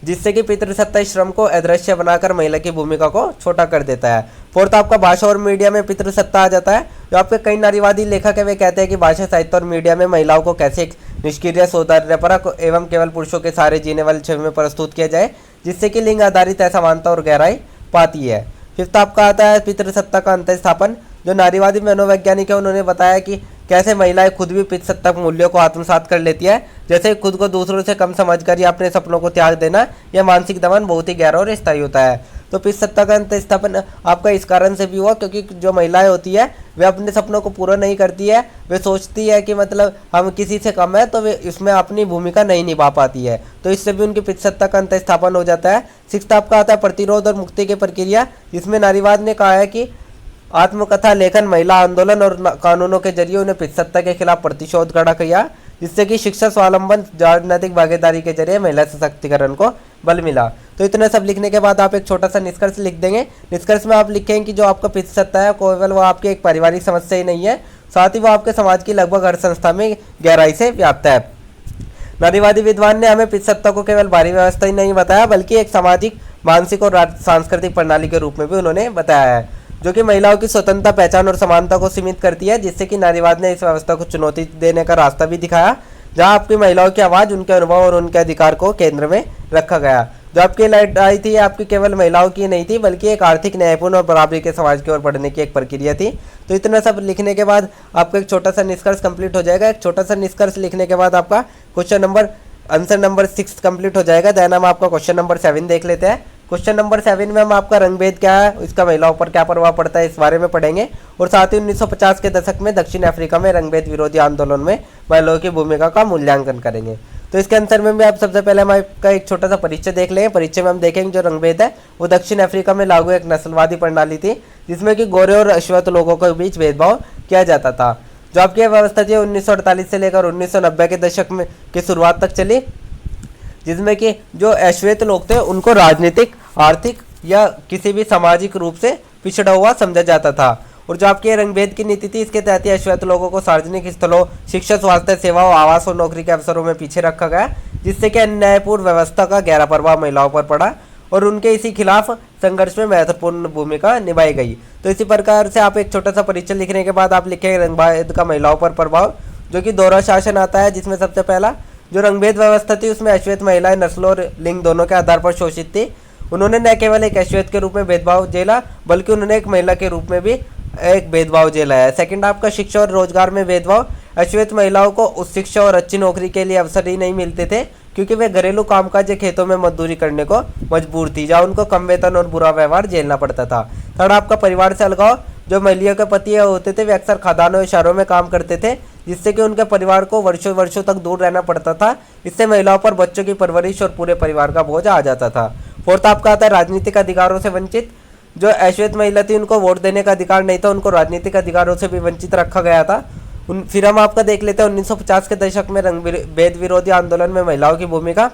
जिससे कि पितृसत्ता श्रम को अदृश्य बनाकर महिला की भूमिका को छोटा कर देता है। फोर्थ आपका भाषा और मीडिया में पितृसत्ता आ जाता है। जो आपके कई नारीवादी लेखक है वे कहते हैं कि भाषा, साहित्य और मीडिया में महिलाओं को कैसे एक निष्क्रिय, सौंदर्यपरक एवं केवल पुरुषों के सारे जीने वाले छवि में प्रस्तुत किया जाए जिससे कि लिंग आधारित असमानता और गहराई पाती है। फिफ्थ आपका आता है पितृसत्ता का अंतःस्थापन। जो नारीवादी मनोवैज्ञानिक है उन्होंने बताया कि कैसे महिलाएं खुद भी पितृसत्ता मूल्यों को आत्मसात कर लेती है, जैसे खुद को दूसरों से कम समझकर या अपने सपनों को त्याग देना, यह मानसिक दमन बहुत ही गहरा और स्थायी होता है। तो पितृसत्ता का अंतःस्थापन आपका इस कारण से भी हुआ क्योंकि जो महिलाएं होती है वे अपने सपनों को पूरा नहीं करती है, वे सोचती है कि मतलब हम किसी से कम है तो वे इसमें अपनी भूमिका नहीं निभा पाती है, तो इससे भी उनकी पितृसत्ता का अंतःस्थापन हो जाता है। सिक्स्थ आपका आता है प्रतिरोध और मुक्ति की प्रक्रिया, जिसमें नारीवाद ने कहा है कि आत्मकथा लेखन, महिला आंदोलन और कानूनों के जरिए उन्हें पितृसत्ता के खिलाफ प्रतिशोध खड़ा किया, जिससे कि शिक्षा, स्वावलंबन, राजनीतिक भागीदारी के जरिए महिला सशक्तिकरण को बल मिला। तो इतना सब लिखने के बाद आप एक छोटा सा निष्कर्ष लिख देंगे। निष्कर्ष में आप लिखेंगे कि जो आपका पितृसत्ता है केवल वो आपकी एक पारिवारिक समस्या ही नहीं है, साथ ही वो आपके समाज की लगभग हर संस्था में गहराई से व्याप्त है। नारीवादी विद्वान ने हमें पितृसत्ता को केवल बाहरी व्यवस्था ही नहीं बताया बल्कि एक सामाजिक, मानसिक और सांस्कृतिक प्रणाली के रूप में भी उन्होंने बताया है, जो कि महिलाओं की स्वतंत्रता, पहचान और समानता को सीमित करती है, जिससे कि नारीवाद ने इस व्यवस्था को चुनौती देने का रास्ता भी दिखाया, जहां आपकी महिलाओं की आवाज़, उनके अनुभव और उनके अधिकार को केंद्र में रखा गया। जो आपकी लड़ाई थी आपकी केवल महिलाओं की नहीं थी बल्कि एक आर्थिक, न्यायपूर्ण और बराबरी के समाज की ओर बढ़ने की एक प्रक्रिया थी। तो इतना सब लिखने के बाद आपका एक छोटा सा निष्कर्ष कंप्लीट हो जाएगा। एक छोटा सा निष्कर्ष लिखने के बाद आपका आंसर नंबर 6 कंप्लीट हो जाएगा। देन हम आपका क्वेश्चन नंबर 7 देख लेते हैं। क्वेश्चन नंबर 7 में हम आपका रंगभेद क्या है, इसका महिलाओं पर क्या प्रभाव पड़ता है, इस बारे में पढ़ेंगे, और साथ ही 1950 के दशक में दक्षिण अफ्रीका में रंगभेद विरोधी आंदोलन में महिलाओं की भूमिका का मूल्यांकन करेंगे। तो इसके आंसर में भी आप सबसे पहले हम आपका एक छोटा सा परिचय देख लेंगे। परिचय में हम देखेंगे जो रंगभेद है वो दक्षिण अफ्रीका में लागू एक नस्लवादी प्रणाली थी, जिसमें कि गोरे और अश्वेत लोगों के बीच भेदभाव किया जाता था। जो आपकी व्यवस्था थी 1948 से लेकर 1990 के दशक में की शुरुआत तक चली, जिसमें कि जो अश्वेत लोग थे उनको राजनीतिक, आर्थिक या किसी भी सामाजिक रूप से पिछड़ा हुआ समझा जाता था। और जो आपके रंगभेद की नीति थी इसके तहत अश्वेत लोगों को सार्वजनिक स्थलों, शिक्षा, स्वास्थ्य सेवाओं, आवास और नौकरी के अवसरों में पीछे रखा गया, जिससे कि अन्यायपूर्ण व्यवस्था का गहरा प्रभाव महिलाओं पर पड़ा और उनके इसी खिलाफ संघर्ष में महत्वपूर्ण भूमिका निभाई गई। तो इसी प्रकार से आप एक छोटा सा परिचय लिखने के बाद आप लिखेंगे रंगभेद का महिलाओं पर प्रभाव, जो कि दोहरा शासन आता है, जिसमें सबसे पहला जो रंगभेद व्यवस्था थी उसमें अश्वेत महिलाएं नस्ल और लिंग दोनों के आधार पर शोषित थी। उन्होंने न केवल एक अश्वेत के रूप में भेदभाव झेला बल्कि उन्होंने एक महिला के रूप में भी एक भेदभाव झेला है। सेकंड आपका शिक्षा और रोजगार में भेदभाव। अश्वेत महिलाओं को उच्च शिक्षा और अच्छी नौकरी के लिए अवसर ही नहीं मिलते थे क्योंकि वे घरेलू कामकाज या खेतों में मजदूरी करने को मजबूर थी, जहाँ उनको कम वेतन और बुरा व्यवहार झेलना पड़ता था। थर्ड आपका परिवार से अलगाव। जो महिलाओं के पति होते थे वे अक्सर खदानों या शहरों में काम करते थे, जिससे कि उनके परिवार को वर्षों वर्षों तक दूर रहना पड़ता था। इससे महिलाओं पर बच्चों की परवरिश और पूरे परिवार का बोझ आ जाता था। फोर्थ आपका आता है राजनीतिक अधिकारों से वंचित। जो अश्वेत महिला थी उनको वोट देने का अधिकार नहीं था, उनको राजनीतिक अधिकारों से भी वंचित रखा गया था। फिर हम आपका देख लेते हैं 1950 के दशक में रंगभेद विरोधी आंदोलन में महिलाओं की भूमिका,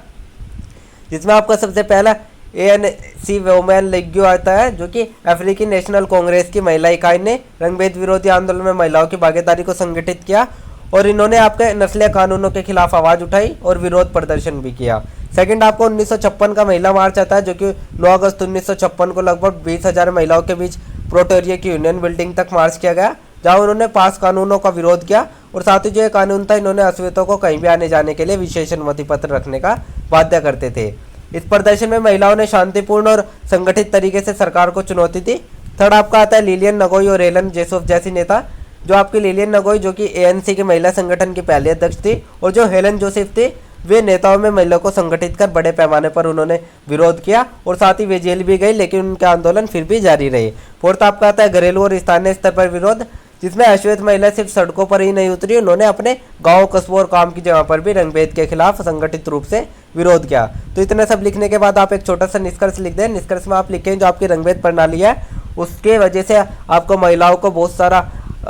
जिसमें आपका सबसे पहला ANC वुमेन लीग आता है, जो कि अफ्रीकी नेशनल कांग्रेस की महिला इकाई ने रंगभेद विरोधी आंदोलन में महिलाओं की भागीदारी को संगठित किया और इन्होंने आपके नस्लीय कानूनों के खिलाफ आवाज उठाई और विरोध प्रदर्शन भी किया। सेकंड आपको 1956 का महिला मार्च आता है, जो कि 9 अगस्त 1956 को लगभग 20,000 महिलाओं के बीच प्रोटोरिया की यूनियन बिल्डिंग तक मार्च किया गया, जहां उन्होंने पास कानूनों का विरोध किया और साथ ही जो ये कानून था इन्होंने अश्वेतों को कहीं भी आने जाने के लिए विशेष अनुमति पत्र रखने का बाध्य करते थे। इस प्रदर्शन में महिलाओं ने शांतिपूर्ण और संगठित तरीके से सरकार को चुनौती दी। थर्ड आपका आता है लिलियन नगोई और एलन जोसेफ जैसी नेता। जो आपकी लिलियन नगोई जो कि ANC की महिला संगठन की पहली अध्यक्ष थी और जो हेलन जोसेफ थी वे नेताओं में महिलाओं को संगठित कर बड़े पैमाने पर उन्होंने विरोध किया और साथ ही वे जेल भी गई, लेकिन उनके आंदोलन फिर भी जारी रहे। फोर्थ आपका आता है घरेलू और स्थानीय स्तर पर विरोध, जिसमें अश्वेत महिला सिर्फ सड़कों पर ही नहीं उतरी, उन्होंने अपने गांव कस्बों और काम की जगह पर भी रंगभेद के खिलाफ संगठित रूप से विरोध किया। तो इतना सब लिखने के बाद आप एक छोटा सा निष्कर्ष लिख दें। निष्कर्ष में आप लिखें जो आपकी रंगभेद प्रणाली है उसके वजह से आपको महिलाओं को बहुत सारा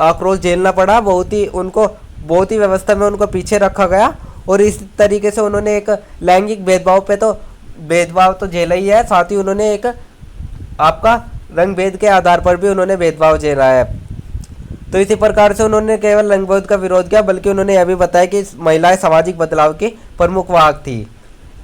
आक्रोश झेलना पड़ा, बहुत ही व्यवस्था में उनको पीछे रखा गया और इस तरीके से उन्होंने एक लैंगिक भेदभाव तो झेला ही है, साथ ही उन्होंने एक आपका रंग भेद के आधार पर भी उन्होंने भेदभाव झेला है। तो इसी प्रकार से उन्होंने केवल रंग भेद का विरोध किया बल्कि उन्होंने यह भी बताया कि महिलाएं सामाजिक बदलाव की प्रमुख वाहक थी।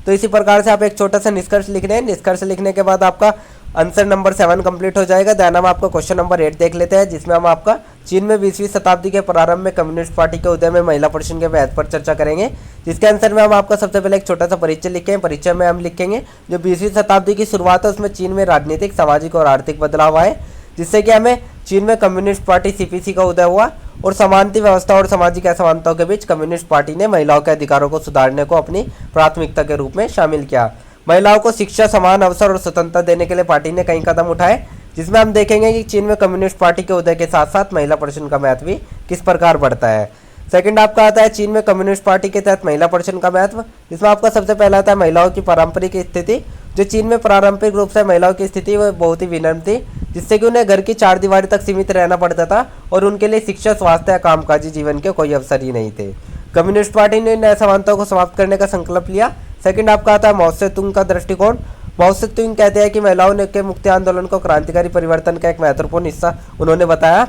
तो इसी प्रकार से आप एक छोटा सा निष्कर्ष लिख रहे हैं। निष्कर्ष लिखने के बाद आपका आंसर नंबर 7 कंप्लीट हो जाएगा। देन हम आपका क्वेश्चन नंबर 8 देख लेते हैं, जिसमें हम आपका चीन में 20वीं शताब्दी के प्रारंभ में कम्युनिस्ट पार्टी के उदय में महिला प्रदर्शन के महत्व पर चर्चा करेंगे। जिसके आंसर में हम आपका सबसे पहले एक छोटा सा परिचय लिखेंगे। परिचय में हम लिखेंगे जो 20वीं शताब्दी की शुरुआत है उसमें चीन में राजनीतिक, सामाजिक और आर्थिक बदलाव आए, जिससे कि हमें चीन में कम्युनिस्ट पार्टी CPC का उदय हुआ और समानता व्यवस्था और सामाजिक असमानताओं के बीच कम्युनिस्ट पार्टी ने महिलाओं के अधिकारों को सुधारने को अपनी प्राथमिकता के रूप में शामिल किया। महिलाओं को शिक्षा, समान अवसर और स्वतंत्रता देने के लिए पार्टी ने कई कदम उठाए, जिसमें हम देखेंगे कि चीन में कम्युनिस्ट पार्टी के उदय के साथ साथ महिला प्रदर्शन का महत्व भी किस प्रकार बढ़ता है। सेकंड आपका आता है चीन में कम्युनिस्ट पार्टी के तहत महिला प्रदर्शन का महत्व, जिसमें आपका सबसे पहला आता है महिलाओं की पारंपरिक स्थिति। जो चीन में पारंपरिक रूप से महिलाओं की स्थिति वह बहुत ही विनम्र थी, जिससे कि उन्हें घर की 4 दीवारी तक सीमित रहना पड़ता था और उनके लिए शिक्षा, स्वास्थ्य या कामकाजी जीवन के कोई अवसर ही नहीं थे। कम्युनिस्ट पार्टी ने इन असमानताओं को समाप्त करने का संकल्प लिया। सेकंड आपका आता है माओ से तुंग का दृष्टिकोण। माओ से तुंग कहते हैं कि महिलाओं ने के मुक्ति आंदोलन को क्रांतिकारी परिवर्तन का एक महत्वपूर्ण हिस्सा उन्होंने बताया।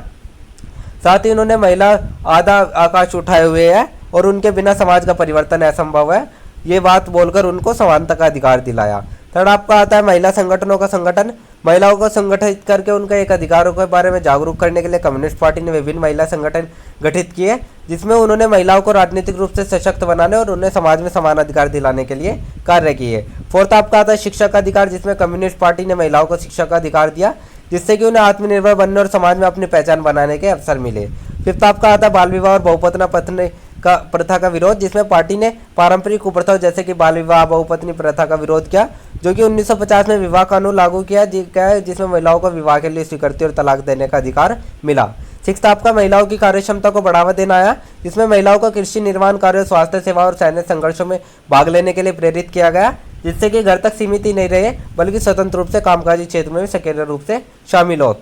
साथ ही उन्होंने महिला आधा आकाश उठाए हुए है और उनके बिना समाज का परिवर्तन असंभव है, ये बात बोलकर उनको समानता का अधिकार दिलाया। थर्ड आपका आता है महिला संगठनों का संगठन। महिलाओं को संगठित करके उनके एक अधिकारों के बारे में जागरूक करने के लिए कम्युनिस्ट पार्टी ने विभिन्न महिला संगठन गठित किए, जिसमें उन्होंने महिलाओं को राजनीतिक रूप से सशक्त बनाने और उन्हें समाज में समान अधिकार दिलाने के लिए कार्य किए। फोर्थ आपका आता है शिक्षा का अधिकार, जिसमें कम्युनिस्ट पार्टी ने महिलाओं को शिक्षा का अधिकार दिया, जिससे कि उन्हें आत्मनिर्भर बनने और समाज में अपनी पहचान बनाने के अवसर मिले। फिफ्थ आपका आता है बाल विवाह और बहुपत्नी प्रथा का विरोध, जिसमें पार्टी ने पारंपरिक कुप्रथाओं जैसे कि बाल विवाह, बहुपत्नी प्रथा का विरोध किया, जो कि 1950 में विवाह कानून लागू किया जिसमें महिलाओं को विवाह के लिए स्वीकृति और तलाक देने का अधिकार मिला। सिक्स्थ आपका महिलाओं की कार्य क्षमता को बढ़ावा देना आया, जिसमें महिलाओं को कृषि, निर्माण कार्य, स्वास्थ्य सेवा और सैन्य संघर्षों में भाग लेने के लिए प्रेरित किया गया, जिससे कि घर तक सीमित ही नहीं रहे बल्कि स्वतंत्र रूप से कामकाजी क्षेत्र में भी सक्रिय रूप से शामिल हो।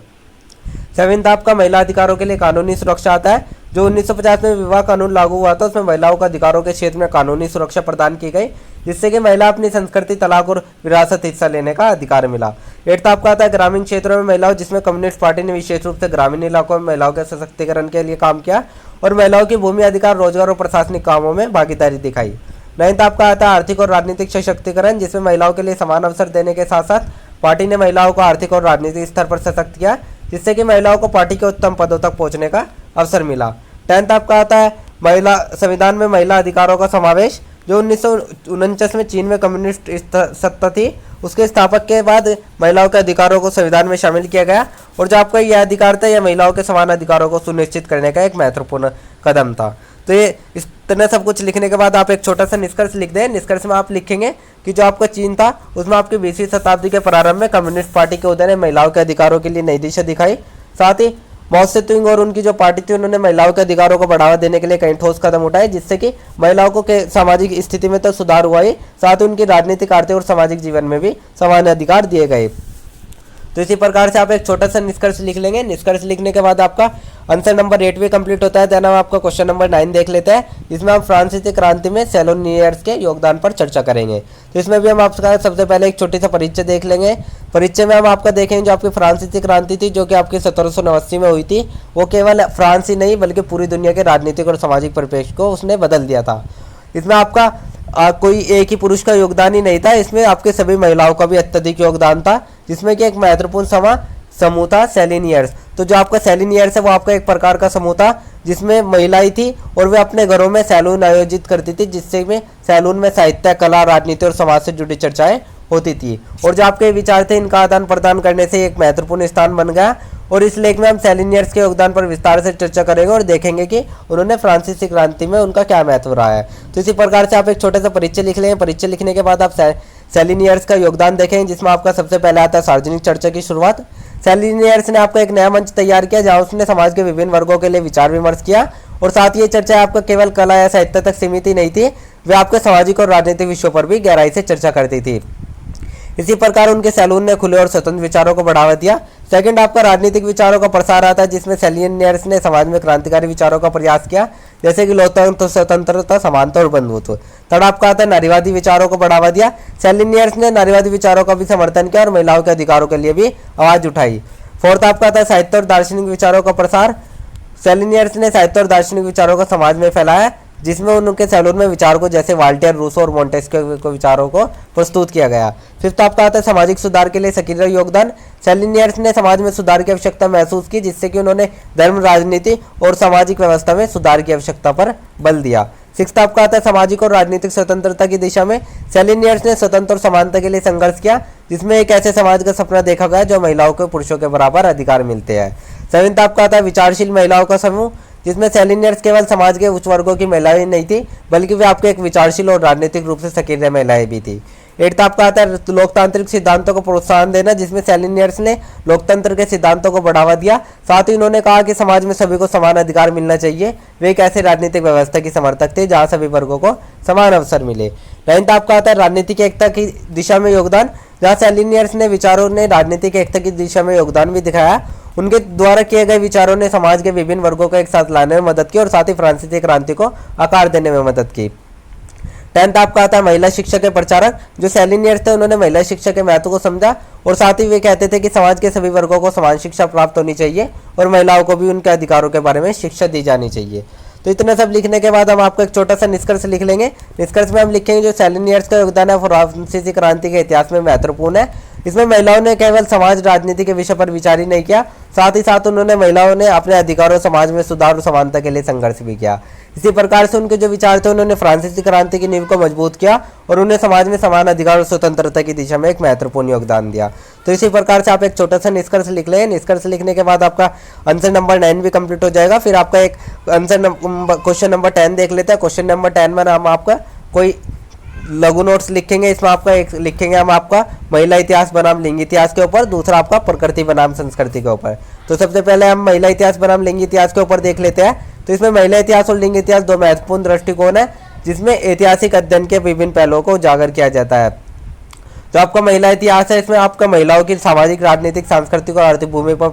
सेवेंथ आपका महिला अधिकारों के लिए कानूनी सुरक्षा आता है। जो 1950 में विवाह कानून लागू हुआ था उसमें महिलाओं को अधिकारों के क्षेत्र में कानूनी सुरक्षा प्रदान की गई, जिससे कि महिला अपनी संस्कृति, तलाक और विरासत हिस्सा लेने का अधिकार मिला। एट्थ आपका आता है ग्रामीण क्षेत्रों में महिलाओं, जिसमें कम्युनिस्ट पार्टी ने विशेष रूप से ग्रामीण इलाकों में महिलाओं के सशक्तिकरण के लिए काम किया और महिलाओं की भूमि अधिकार, रोजगार और प्रशासनिक कामों में भागीदारी दिखाई। नाइन्थ आपका आता है आर्थिक और राजनीतिक सशक्तिकरण, जिसमें महिलाओं के लिए समान अवसर देने के साथ साथ पार्टी ने महिलाओं को आर्थिक और राजनीतिक स्तर पर सशक्त किया, जिससे कि महिलाओं को पार्टी के उत्तम पदों तक पहुंचने का अवसर मिला। 10th आपका आता है महिला संविधान में महिला अधिकारों का समावेश, जो 1949 में चीन में कम्युनिस्ट सत्ता थी, उसके स्थापक के बाद महिलाओं के अधिकारों को संविधान में शामिल किया गया। और जो आपका यह अधिकार था, यह महिलाओं के समान अधिकारों को सुनिश्चित करने का एक महत्वपूर्ण कदम था। तो ये इतना सब कुछ लिखने के बाद आप एक छोटा सा निष्कर्ष लिख दें। निष्कर्ष में आप लिखेंगे कि जो आपका चीन था, उसमें आपकी 20वीं शताब्दी के प्रारंभ में कम्युनिस्ट पार्टी के उदय ने महिलाओं के अधिकारों के लिए नई दिशा दिखाई। साथ ही माओ सेतुंग और उनकी जो पार्टी थी, उन्होंने महिलाओं के अधिकारों को बढ़ावा देने के लिए कई ठोस कदम उठाए, जिससे कि महिलाओं को के सामाजिक स्थिति में तो सुधार हुआ ही, साथ ही उनकी राजनीतिक, आर्थिक और सामाजिक जीवन में भी समान अधिकार दिए गए। तो इसी प्रकार से आप एक छोटा सा निष्कर्ष लिख लेंगे। निष्कर्ष लिखने के बाद आपका आंसर नंबर 8 भी कंप्लीट होता है। देन हम आपका क्वेश्चन नंबर 9 देख लेते हैं, जिसमें हम फ्रांसीसी क्रांति में सैलूनियर्स के योगदान पर चर्चा करेंगे। तो इसमें भी हम आपका सबसे पहले एक छोटी सा परिचय देख लेंगे। परिचय में हम आपका देखेंगे जो आपकी फ्रांसीसी क्रांति थी, जो कि आपकी 1789 में हुई थी, वो केवल फ्रांस ही नहीं बल्कि पूरी दुनिया के राजनीतिक और सामाजिक परिप्रेक्ष्य को उसने बदल दिया था। इसमें आपका कोई एक ही पुरुष का योगदान ही नहीं था, इसमें आपके सभी महिलाओं का भी अत्यधिक योगदान था, जिसमें कि एक महत्वपूर्ण समूह था सैलिनियर्स। तो जो आपका सैलिनियर्स है, वो आपका एक प्रकार का समूह था जिसमें महिलाएं थी और वे अपने घरों में सैलून आयोजित करती थी, जिससे में सैलून में साहित्य, कला, राजनीति और समाज से जुड़ी चर्चाएं होती थी। और जो आपके विचार थे, इनका आदान प्रदान करने से एक महत्वपूर्ण स्थान बन गया। और इस लेख में हम सैलिनियर्स के योगदान पर विस्तार से चर्चा करेंगे और देखेंगे कि उन्होंने फ्रांसीसी क्रांति में उनका क्या महत्व रहा है। तो इसी प्रकार से आप एक छोटा सा परिचय लिख लेंगे। परिचय लिखने के बाद आप सैलिनियर्स का योगदान देखेंगे, जिसमें आपका सबसे पहले आता है सार्वजनिक चर्चा की शुरुआत। सैलिनियर्स ने आपका एक नया मंच तैयार किया, जहां उसने समाज के विभिन्न वर्गों के लिए विचार विमर्श किया। और साथ ही ये चर्चा आपका केवल कला या साहित्य तक सीमित ही नहीं थी, वे आपके सामाजिक और राजनीतिक विषयों पर भी गहराई से चर्चा करती थी। इसी प्रकार उनके सैलून ने खुले और स्वतंत्र विचारों को बढ़ावा दिया। सेकंड, आपका राजनीतिक विचारों का प्रसार आता है, जिसमें सैलिनियर्स ने समाज में क्रांतिकारी विचारों का प्रयास किया, जैसे कि लोकतंत्र, स्वतंत्रता, समानता और बंधुत्व। थर्ड आपका आता है नारीवादी विचारों को बढ़ावा दिया। सैलिनियर्स ने नारीवादी विचारों का भी समर्थन किया और महिलाओं के अधिकारों के लिए भी आवाज उठाई। फोर्थ आपका आता है साहित्य और दार्शनिक विचारों का प्रसार। सैलिनियर्स ने साहित्य और दार्शनिक विचारों को समाज में फैलाया, जिसमें उनके सैलून में विचार को जैसे वाल्टेयर, रूसो और मोंटेस्क्यू के विचारों को प्रस्तुत किया गया। फिफ्थ आपका आता है सामाजिक सुधार के लिए सक्रिय योगदान। सैलिनियर्स ने समाज में सुधार की आवश्यकता महसूस की, जिससे कि उन्होंने धर्म, राजनीति और सामाजिक व्यवस्था में सुधार की आवश्यकता पर बल दिया। सिक्स्थ आपका आता है सामाजिक और राजनीतिक स्वतंत्रता की दिशा में सैलिनियर्स ने स्वतंत्र और समानता के लिए संघर्ष किया, जिसमें एक ऐसे समाज का सपना देखा गया जो महिलाओं को पुरुषों के बराबर अधिकार मिलते हैं। सेवेंथ आपका आता है विचारशील महिलाओं का समूह, जिसमें सैलिनियर्स केवल समाज के उच्च वर्गों की महिलाएं नहीं थी, बल्कि वे आपके एक विचारशील और राजनीतिक रूप से सक्रिय महिलाएं भी थी। एट्थ आपका आता है लोकतांत्रिक सिद्धांतों को प्रोत्साहन देना, जिसमें सैलिनियर्स ने लोकतंत्र के सिद्धांतों को बढ़ावा दिया। साथ ही उन्होंने कहा कि समाज में सभी को समान अधिकार मिलना चाहिए। वे एक ऐसे राजनीतिक व्यवस्था की समर्थक थे जहां सभी वर्गों को समान अवसर मिले। नाइन्थ आपका आता है राजनीतिक एकता की दिशा में योगदान, जहाँ सैलिनियर्स ने विचारों ने राजनीतिक एकता की दिशा में योगदान भी दिखाया। उनके द्वारा किए गए विचारों ने समाज के विभिन्न वर्गों को एक साथ लाने में मदद की और साथ ही फ्रांसीसी क्रांति को आकार देने में मदद की। टेंथ आपका आता है महिला शिक्षा के प्रचारक। जो सैलिनियर्स थे, उन्होंने महिला शिक्षा के महत्व को समझा और साथ ही वे कहते थे कि समाज के सभी वर्गों को समान शिक्षा प्राप्त होनी चाहिए और महिलाओं को भी उनके अधिकारों के बारे में शिक्षा दी जानी चाहिए। तो इतना सब लिखने के बाद हम आपको एक छोटा सा निष्कर्ष लिख लेंगे। निष्कर्ष में हम लिखेंगे जो सैलिनियर्स का योगदान है फ्रांसीसी क्रांति के इतिहास में महत्वपूर्ण है। इसमें महिलाओं ने केवल समाज राजनीति के विषय पर विचार ही नहीं किया, साथ ही साथ उन्होंने महिलाओं ने अपने अधिकारों, समाज में सुधार और समानता के लिए संघर्ष भी किया। इसी प्रकार से उनके जो विचार थे, उन्होंने फ्रांसीसी क्रांति की नींव को मजबूत किया और उन्हें समाज में समान अधिकार और स्वतंत्रता की दिशा में एक महत्वपूर्ण योगदान दिया। तो इसी प्रकार से आप एक छोटा सा निष्कर्ष लिख लें। निष्कर्ष लिखने के बाद आपका आंसर नंबर 9 भी कंप्लीट हो जाएगा। फिर आपका एक आंसर क्वेश्चन नंबर 10 देख लेते हैं। क्वेश्चन नंबर 10 में हम आपका कोई लघु नोट्स लिखेंगे। इसमें आपका एक लिखेंगे हम आपका महिला इतिहास बनाम लिंग इतिहास के ऊपर, दूसरा आपका प्रकृति बनाम संस्कृति के ऊपर। तो सबसे पहले हम महिला इतिहास बनाम लिंग इतिहास के ऊपर देख लेते हैं। तो इसमें महिला इतिहास और लिंग इतिहास दो महत्वपूर्ण दृष्टिकोण है, जिसमें ऐतिहासिक अध्ययन के विभिन्न पहलुओं को उजागर किया जाता है। जो आपका महिला इतिहास है, इसमें आपका महिलाओं की सामाजिक, राजनीतिक, सांस्कृतिक और आर्थिक भूमि पर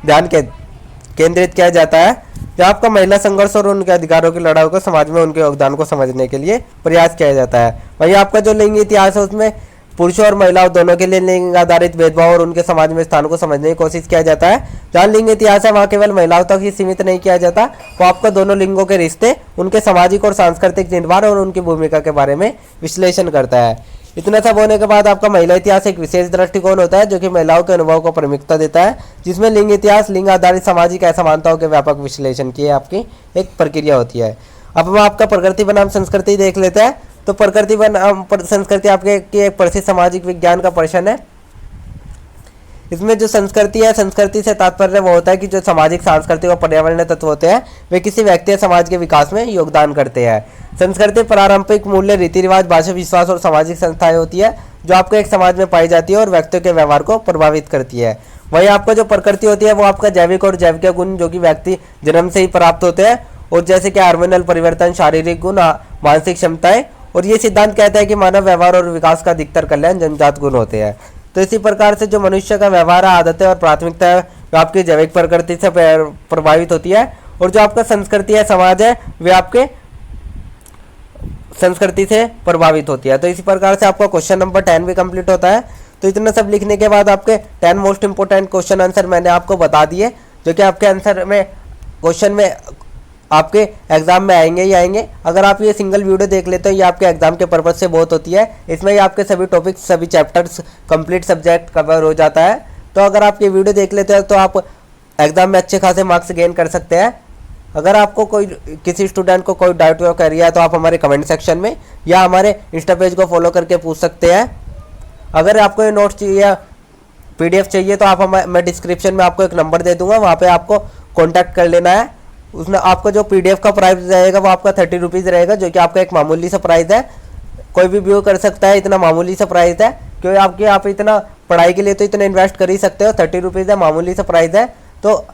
ध्यान केंद्रित किया जाता है। जो आपका महिला संघर्ष और उनके अधिकारों की लड़ाई को समाज में उनके योगदान को समझने के लिए प्रयास किया जाता है। वहीं आपका जो लिंग इतिहास है, उसमें पुरुषों और महिलाओं दोनों के लिए लिंग आधारित भेदभाव और उनके समाज में स्थान को समझने की कोशिश किया जाता है। जहाँ लिंग इतिहास है, वहाँ केवल महिलाओं तक ही सीमित नहीं किया जाता, वो आपका दोनों लिंगों के रिश्ते, उनके सामाजिक और सांस्कृतिक निर्माण और उनकी भूमिका के बारे में विश्लेषण करता है। इतना सब होने के बाद आपका महिला इतिहास एक विशेष दृष्टिकोण होता है, जो कि महिलाओं के अनुभव को प्राथमिकता देता है, जिसमें लिंग इतिहास लिंग आधारित सामाजिक असमानताओं के व्यापक विश्लेषण की आपकी एक प्रक्रिया होती है। अब हम आपका प्रकृति बनाम संस्कृति देख लेते हैं। तो प्रकृति वन संस्कृति आपके की एक प्रसिद्ध सामाजिक विज्ञान का प्रश्न है। इसमें जो संस्कृति है, संस्कृति से तात्पर्य वो होता है कि जो सामाजिक, सांस्कृतिक और पर्यावरणीय तत्व होते हैं वे किसी व्यक्ति या समाज के विकास में योगदान करते हैं। संस्कृति पारंपरिक मूल्य, रीति रिवाज, भाषा, विश्वास और सामाजिक संस्थाएं होती है जो आपको एक समाज में पाई जाती है और व्यक्तियों के व्यवहार को प्रभावित करती है। वहीं आपका जो प्रकृति होती है वो आपका जैविक और जैविक गुण जो कि व्यक्ति जन्म से ही प्राप्त होते हैं, और जैसे कि हार्मोनल परिवर्तन, शारीरिक गुण, मानसिक क्षमताएं। और ये सिद्धांत कहता है कि मानव व्यवहार और विकास का अधिकतर कल्याण जन्मजात गुण होते हैं। तो इसी प्रकार से जो मनुष्य का व्यवहार, आदतें और प्राथमिकता है वो आपकी जैविक प्रकृति से प्रभावित होती है, और जो आपका संस्कृति है, समाज है, वे आपके संस्कृति से प्रभावित होती है। तो इसी प्रकार से आपका क्वेश्चन नंबर 10 भी कंप्लीट होता है। तो इतना सब लिखने के बाद आपके 10 मोस्ट इंपोर्टेंट क्वेश्चन आंसर मैंने आपको बता दिए, जो कि आपके आंसर में क्वेश्चन में आपके एग्जाम में आएंगे ही आएंगे। अगर आप ये सिंगल वीडियो देख लेते हो, ये आपके एग्जाम के पर्पज से बहुत होती है। इसमें ही आपके सभी टॉपिक्स, सभी चैप्टर्स, कंप्लीट सब्जेक्ट कवर हो जाता है। तो अगर आप ये वीडियो देख लेते हो तो आप एग्जाम में अच्छे खासे मार्क्स गेन कर सकते हैं। अगर आपको कोई किसी स्टूडेंट को कोई डाउट या क्वेरी है तो आप हमारे कमेंट सेक्शन में या हमारे इंस्टा पेज को फॉलो करके पूछ सकते हैं। अगर आपको ये नोट्स चाहिए या PDF चाहिए तो आप मैं डिस्क्रिप्शन में आपको एक नंबर दे दूंगा, वहाँ पे आपको कॉन्टैक्ट कर लेना है। उसमें आपको जो PDF का प्राइस रहेगा वो आपका 30 रुपीज़ रहेगा, जो कि आपका एक मामूली सा प्राइस है। कोई भी व्यू कर सकता है, इतना मामूली सा प्राइस है, क्योंकि आप इतना पढ़ाई के लिए तो इतना इन्वेस्ट कर ही सकते हो। 30 रुपीज़ है, मामूली सा प्राइस है। तो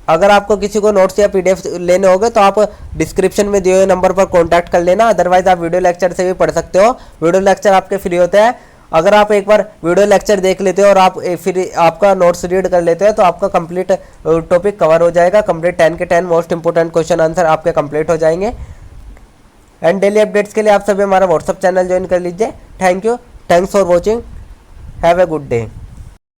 अगर आपको किसी को नोट्स या PDF लेने होंगे तो आप डिस्क्रिप्शन में दिए हुए नंबर पर कॉन्टैक्ट कर लेना। अदरवाइज आप वीडियो लेक्चर से भी पढ़ सकते हो। वीडियो लेक्चर आपके फ्री होते हैं। अगर आप एक बार वीडियो लेक्चर देख लेते हो और आप फिर आपका नोट्स रीड कर लेते हो तो आपका कंप्लीट टॉपिक कवर हो जाएगा। कंप्लीट 10 के 10 मोस्ट इंपोर्टेंट क्वेश्चन आंसर आपके कंप्लीट हो जाएंगे। एंड डेली अपडेट्स के लिए आप सभी हमारा व्हाट्सअप चैनल ज्वाइन कर लीजिए। Thank you, thanks for watching, have a good day.